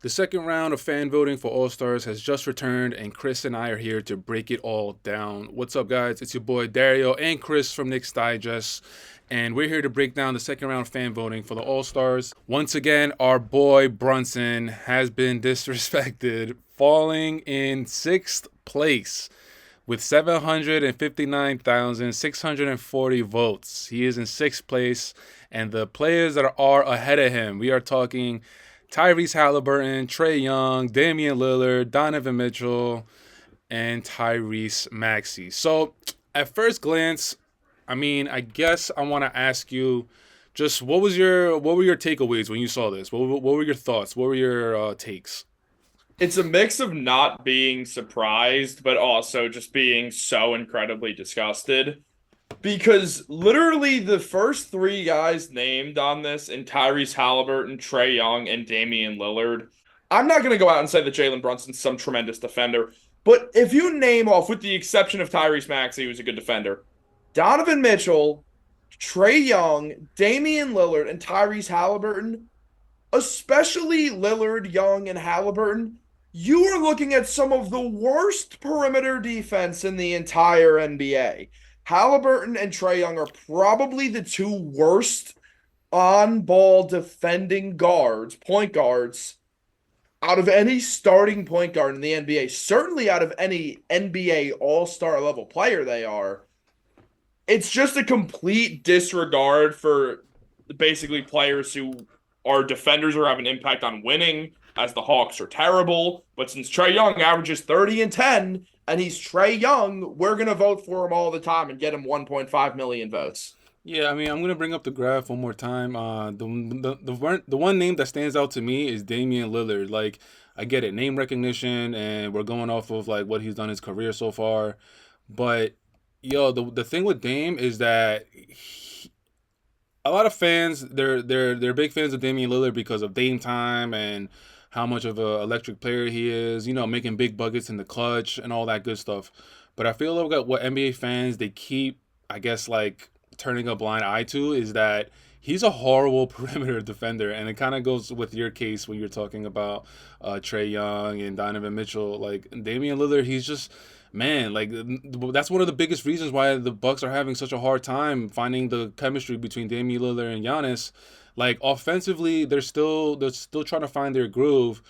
The second round of fan voting for All Stars has just returned, and Chris and I are here to break it all down. What's up, guys? It's your boy Dariel and Chris from Knicks Digest, and we're here to break down the second round of fan voting for the All Stars. Once again, our boy Brunson has been disrespected, falling in sixth place with 759,640 votes. He is in sixth place, and the players that are ahead of him, we are talking Tyrese Halliburton, Trae Young, Damian Lillard, Donovan Mitchell, and Tyrese Maxey. So, at first glance, I guess I want to ask you, just what were your takeaways when you saw this? What were your thoughts? What were your takes? It's a mix of not being surprised, but also just being so incredibly disgusted. Because literally the first three guys named on this in Tyrese Halliburton, Trae Young, and Damian Lillard. I'm not going to go out and say that Jalen Brunson's some tremendous defender, but if you name off, with the exception of Tyrese Maxey, who's a good defender, Donovan Mitchell, Trae Young, Damian Lillard, and Tyrese Halliburton, especially Lillard, Young, and Halliburton, you are looking at some of the worst perimeter defense in the entire NBA. Halliburton and Trae Young are probably the two worst on ball defending guards, point guards, out of any starting point guard in the NBA. Certainly out of any NBA all star level player, they are. It's just a complete disregard for basically players who are defenders or have an impact on winning, as the Hawks are terrible. But since Trae Young averages 30 and 10, and he's Trae Young, we're going to vote for him all the time and get him 1.5 million votes. Yeah, I'm gonna bring up the graph one more time. The one name that stands out to me is Damian Lillard. Like, I get it, name recognition, and we're going off of like what he's done in his career so far. But yo, the thing with Dame is that a lot of fans they're big fans of Damian Lillard because of Dame time and how much of a electric player he is. Making big buckets in the clutch and all that good stuff. But I feel like what NBA fans they keep, I guess, like turning a blind eye to is that he's a horrible perimeter defender, and it kind of goes with your case when you're talking about Trae Young and Donovan Mitchell. Like Damian Lillard, he's just man, like that's one of the biggest reasons why the Bucks are having such a hard time finding the chemistry between Damian Lillard and Giannis. Like offensively, they're still trying to find their groove.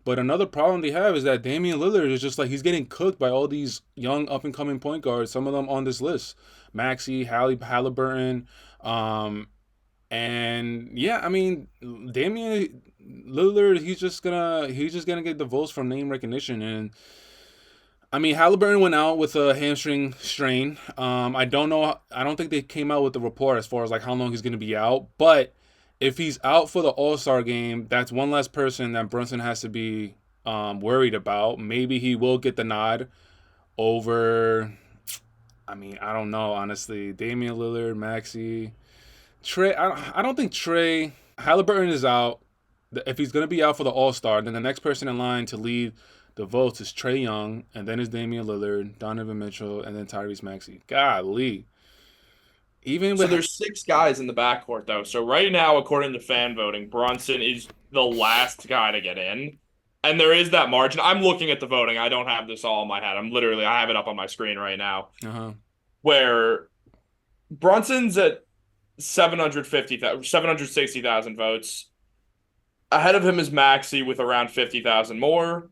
But another problem they have is that Damian Lillard is just like he's getting cooked by all these young up and coming point guards. Some of them on this list, Maxey, Halliburton, and yeah, Damian Lillard, he's just gonna get the votes from name recognition. And Halliburton went out with a hamstring strain. I don't know. I don't think they came out with the report as far as like how long he's going to be out. But if he's out for the All Star game, that's one less person that Brunson has to be worried about. Maybe he will get the nod over. I don't know honestly. Damian Lillard, Maxey, Trae. I don't think Trae Halliburton is out. If he's going to be out for the All Star, then the next person in line to lead the votes is Trae Young, and then is Damian Lillard, Donovan Mitchell, and then Tyrese Maxey. Golly. Even So with there's six guys in the backcourt, though. So right now, according to fan voting, Brunson is the last guy to get in. And there is that margin. I'm looking at the voting. I don't have this all in my head. I have it up on my screen right now, uh-huh. where Brunson's at 760,000 votes. Ahead of him is Maxey with around 50,000 more.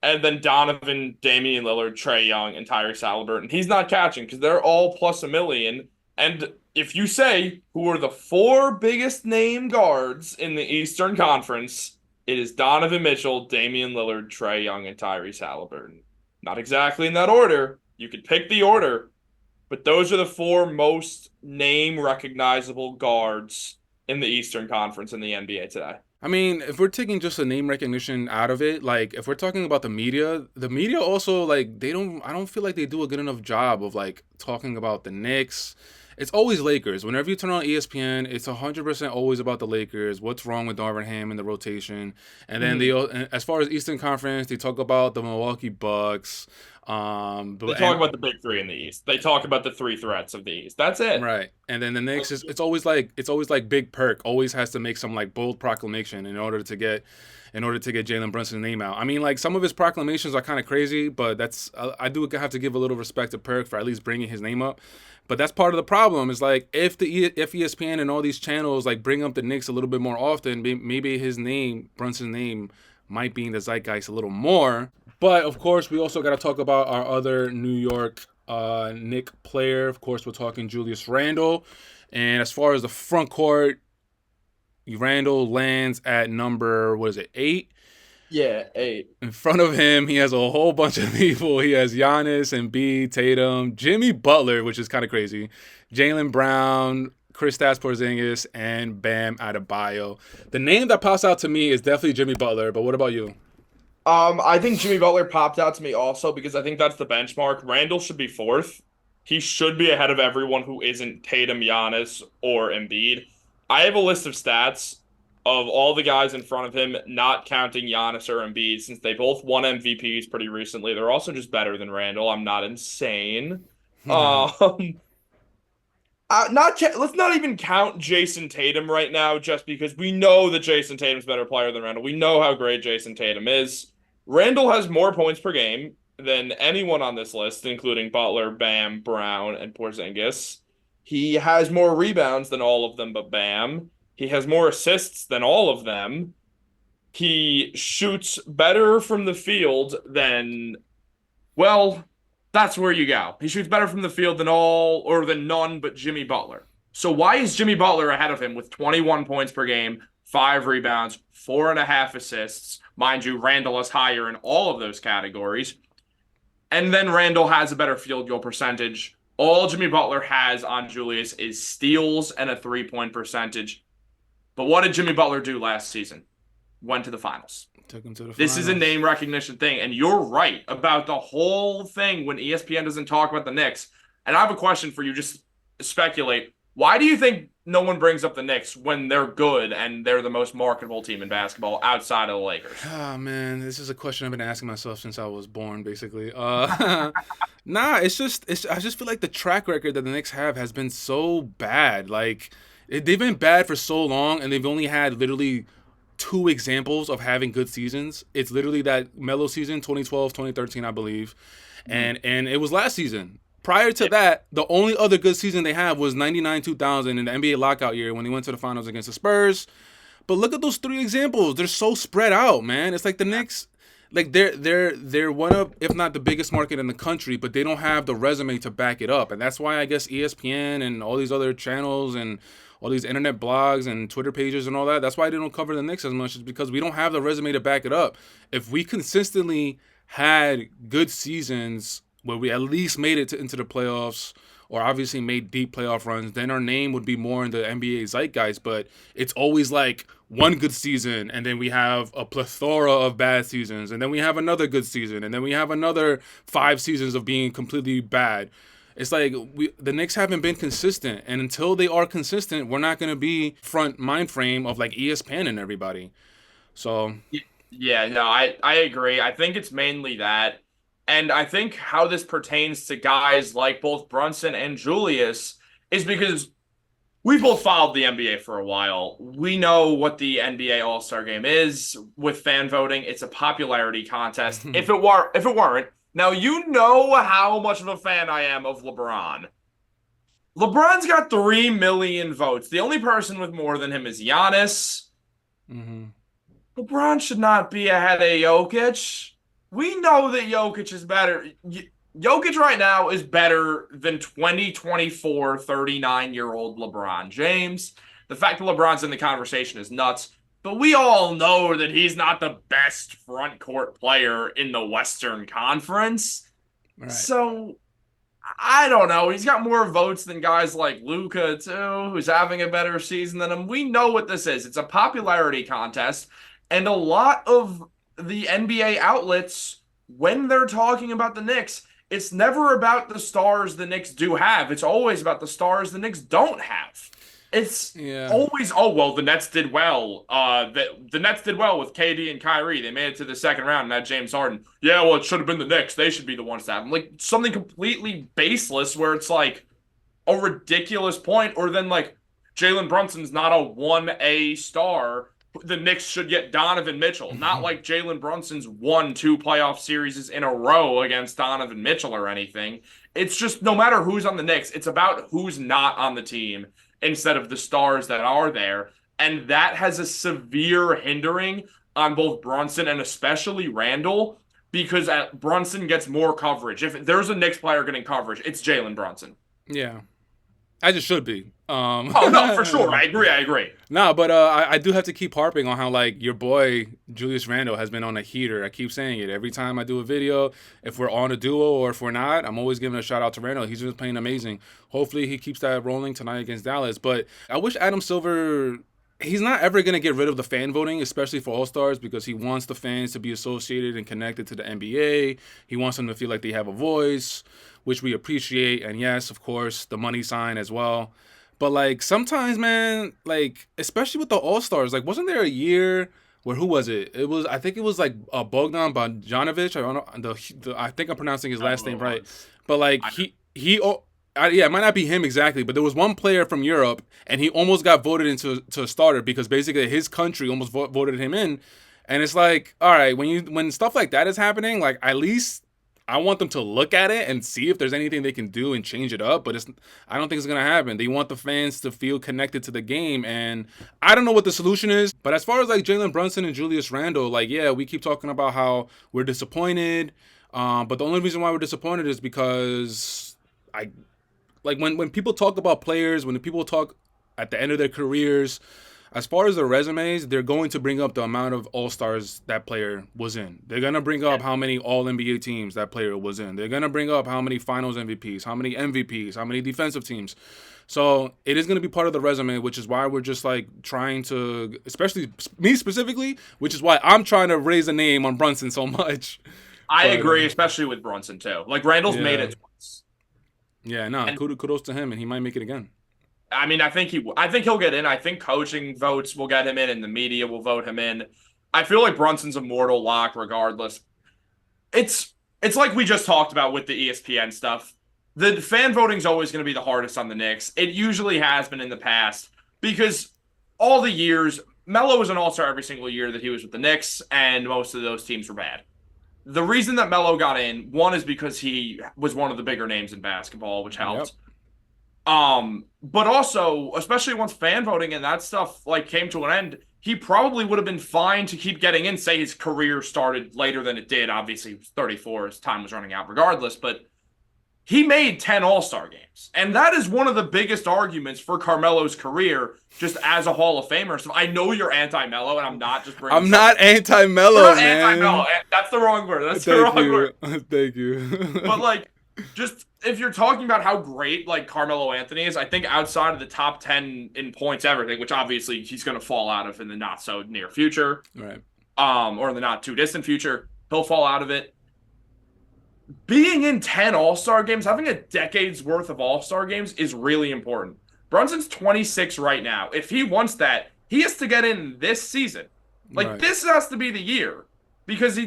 And then Donovan, Damian Lillard, Trae Young, and Tyrese Halliburton. He's not catching because they're all plus a million. And if you say who are the four biggest name guards in the Eastern Conference, it is Donovan Mitchell, Damian Lillard, Trae Young, and Tyrese Halliburton. Not exactly in that order. You could pick the order, but those are the four most name recognizable guards in the Eastern Conference in the NBA today. If we're taking just the name recognition out of it, like if we're talking about the media also like I don't feel like they do a good enough job of like talking about the Knicks. It's always Lakers. Whenever you turn on ESPN, it's 100% always about the Lakers. What's wrong with Darvin Ham in the rotation? And then Mhm. as far as Eastern Conference, they talk about the Milwaukee Bucks, They talk about the big three in the East. They talk about the three threats of the East. That's it. Right. And then the Knicks is it's always like Big Perk always has to make some like bold proclamation in order to get Jalen Brunson's name out. I mean, like some of his proclamations are kind of crazy, but I do have to give a little respect to Perk for at least bringing his name up. But that's part of the problem. Is like if ESPN and all these channels like bring up the Knicks a little bit more often, maybe his name, Brunson's name, might be in the zeitgeist a little more. But of course, we also got to talk about our other New York Knick player. Of course, we're talking Julius Randle. And as far as the front court, Randle lands at number, what is it, 8? Yeah, 8. In front of him, he has a whole bunch of people. He has Giannis, Embiid, Tatum, Jimmy Butler, which is kind of crazy, Jalen Brown, Kristaps Porzingis, and Bam Adebayo. The name that pops out to me is definitely Jimmy Butler, but what about you? I think Jimmy Butler popped out to me also because I think that's the benchmark. Randall should be fourth. He should be ahead of everyone who isn't Tatum, Giannis, or Embiid. I have a list of stats of all the guys in front of him, not counting Giannis or Embiid, since they both won MVPs pretty recently. They're also just better than Randall. I'm not insane. Um, let's not even count Jason Tatum right now, just because we know that Jason Tatum's a better player than Randall. We know how great Jason Tatum is. Randall has more points per game than anyone on this list, including Butler, Bam, Brown, and Porzingis. He has more rebounds than all of them but Bam. He has more assists than all of them. He shoots better from the field than, well, that's where you go. He shoots better from the field than none but Jimmy Butler. So why is Jimmy Butler ahead of him with 21 points per game, 5 rebounds, 4.5 assists? Mind you, Randall is higher in all of those categories. And then Randall has a better field goal percentage. All Jimmy Butler has on Julius is steals and a 3-point percentage. But what did Jimmy Butler do last season? Went to the finals. Took him to the finals. This is a name recognition thing. And you're right about the whole thing when ESPN doesn't talk about the Knicks. And I have a question for you. Just speculate. Why do you think no one brings up the Knicks when they're good and they're the most marketable team in basketball outside of the Lakers? Oh man, this is a question I've been asking myself since I was born, basically. Nah, I just feel like the track record that the Knicks have has been so bad. Like they've been bad for so long, and they've only had literally 2 examples of having good seasons. It's literally that Melo season, 2012, 2013, I believe, and it was last season. Prior to that, the only other good season they had was 99-2000 in the NBA lockout year when they went to the finals against the Spurs. But look at those 3 examples. They're so spread out, man. It's like the Knicks, like they're one of, if not the biggest market in the country, but they don't have the resume to back it up. And that's why I guess ESPN and all these other channels and all these internet blogs and Twitter pages and all that, that's why they don't cover the Knicks as much, is because we don't have the resume to back it up. If we consistently had good seasons where we at least made it into the playoffs, or obviously made deep playoff runs, then our name would be more in the NBA zeitgeist. But it's always like one good season, and then we have a plethora of bad seasons, and then we have another good season, and then we have another 5 seasons of being completely bad. It's like the Knicks haven't been consistent, and until they are consistent, we're not going to be front mind frame of like ESPN and everybody. So Yeah, no, I agree. I think it's mainly that. And I think how this pertains to guys like both Brunson and Julius is because we both followed the NBA for a while. We know what the NBA All-Star Game is with fan voting. It's a popularity contest. If it weren't, now you know how much of a fan I am of LeBron. LeBron's got 3 million votes. The only person with more than him is Giannis. mm-hmm. LeBron should not be ahead of Jokic. We know that Jokic is better. Jokic right now is better than 2024 39-year-old LeBron James. The fact that LeBron's in the conversation is nuts, but we all know that he's not the best front court player in the Western Conference. Right. So I don't know. He's got more votes than guys like Luka too, who's having a better season than him. We know what this is. It's a popularity contest, and a lot of the NBA outlets, when they're talking about the Knicks, it's never about the stars the Knicks do have. It's always about the stars the Knicks don't have. It's Yeah. always, oh well, the Nets did well. The Nets did well with KD and Kyrie. They made it to the second round and had James Harden. Yeah, well, it should have been the Knicks. They should be the ones to have them. Like something completely baseless where it's like a ridiculous point, or then like Jalen Brunson's not a 1A star. The Knicks should get Donovan Mitchell. Not like Jalen Brunson's won 2 playoff series in a row against Donovan Mitchell or anything. It's just no matter who's on the Knicks, it's about who's not on the team instead of the stars that are there. And that has a severe hindering on both Brunson and especially Randle because Brunson gets more coverage. If there's a Knicks player getting coverage, it's Jalen Brunson. Yeah. I just should be. Oh no, for sure. I agree. I agree. No, but I do have to keep harping on how like your boy Julius Randle has been on a heater. I keep saying it every time I do a video. If we're on a duo or if we're not, I'm always giving a shout out to Randle. He's just playing amazing. Hopefully he keeps that rolling tonight against Dallas. But I wish Adam Silver. He's not ever going to get rid of the fan voting, especially for All-Stars, because he wants the fans to be associated and connected to the NBA. He wants them to feel like they have a voice, which we appreciate. And yes, of course, the money sign as well. But, like, sometimes, man, like, especially with the All-Stars, like, wasn't there a year where, who was it? I think it was, like, Bogdan Bogdanovic. I don't know. I think I'm pronouncing his last name right. But, like, yeah, it might not be him exactly, but there was one player from Europe, and he almost got voted into a starter because basically his country almost voted him in. And it's like, all right, when stuff like that is happening, like at least I want them to look at it and see if there's anything they can do and change it up. But I don't think it's gonna happen. They want the fans to feel connected to the game, and I don't know what the solution is. But as far as like Jalen Brunson and Julius Randle, like yeah, we keep talking about how we're disappointed. But the only reason why we're disappointed is because like when people talk about players, when the people talk at the end of their careers, as far as their resumes, they're going to bring up the amount of All-Stars that player was in. They're going to bring up how many All-NBA teams that player was in. They're going to bring up how many Finals MVPs, how many MVPs, how many defensive teams. So it is going to be part of the resume, which is why we're just like trying to, especially me specifically, which is why I'm trying to raise a name on Brunson so much. I agree, especially with Brunson too. Like Randall's made it twice. Yeah, no, kudos to him, and he might make it again. I mean, I think he'll get in. I think coaching votes will get him in, and the media will vote him in. I feel like Brunson's a mortal lock, regardless. It's like we just talked about with the ESPN stuff. The fan voting's always going to be the hardest on the Knicks. It usually has been in the past because all the years, Melo was an All-Star every single year that he was with the Knicks, and most of those teams were bad. The reason that Melo got in, one is because he was one of the bigger names in basketball, which helped. Yep. But also, especially once fan voting and that stuff like came to an end, he probably would have been fine to keep getting in. Say his career started later than it did. Obviously, he was 34. His time was running out regardless, but he made 10 All-Star games. And that is one of the biggest arguments for Carmelo's career, just as a Hall of Famer. So I know you're anti-Melo, and I'm not just bringing I'm not anti-Melo, man. Anti-Melo. That's the wrong word. That's the wrong word. Thank you. But, like, just if you're talking about how great, like, Carmelo Anthony is, I think outside of the top 10 in points, everything, which obviously he's going to fall out of in the not-so-near future. Right. Or in the not-too-distant future, he'll fall out of it. Being in 10 All-Star games, having a decade's worth of All-Star games is really important. Brunson's 26 right now. If he wants that, he has to get in this season. Like, right. This has to be the year. Because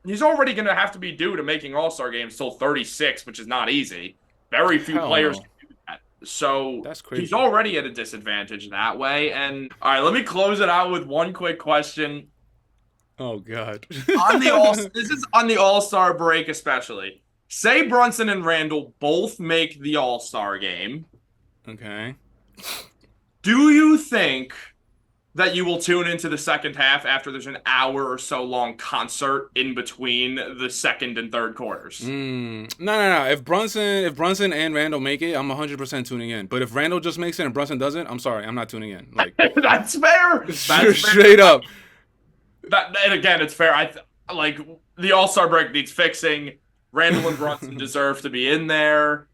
he's already going to have to be due to making All-Star games till 36, which is not easy. Very few players can do that. So that's crazy. He's already at a disadvantage that way. And, all right, let me close it out with one quick question. Oh, God. This is on the All-Star break especially. Say Brunson and Randle both make the All-Star game. Okay. Do you think that you will tune into the second half after there's an hour or so long concert in between the second and third quarters? No. If Brunson and Randle make it, I'm 100% tuning in. But if Randle just makes it and Brunson doesn't, I'm sorry, I'm not tuning in. Like That's fair. Straight up. And again, it's fair. Like the All-Star break needs fixing. Randle and Brunson deserve to be in there,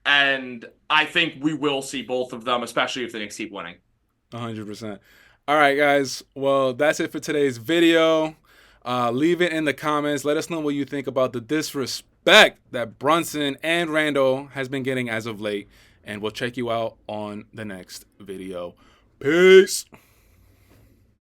and I think we will see both of them, especially if the Knicks keep winning. 100%. All right, guys. Well, that's it for today's video. Leave it in the comments. Let us know what you think about the disrespect that Brunson and Randle has been getting as of late. and we'll check you out on the next video. Peace.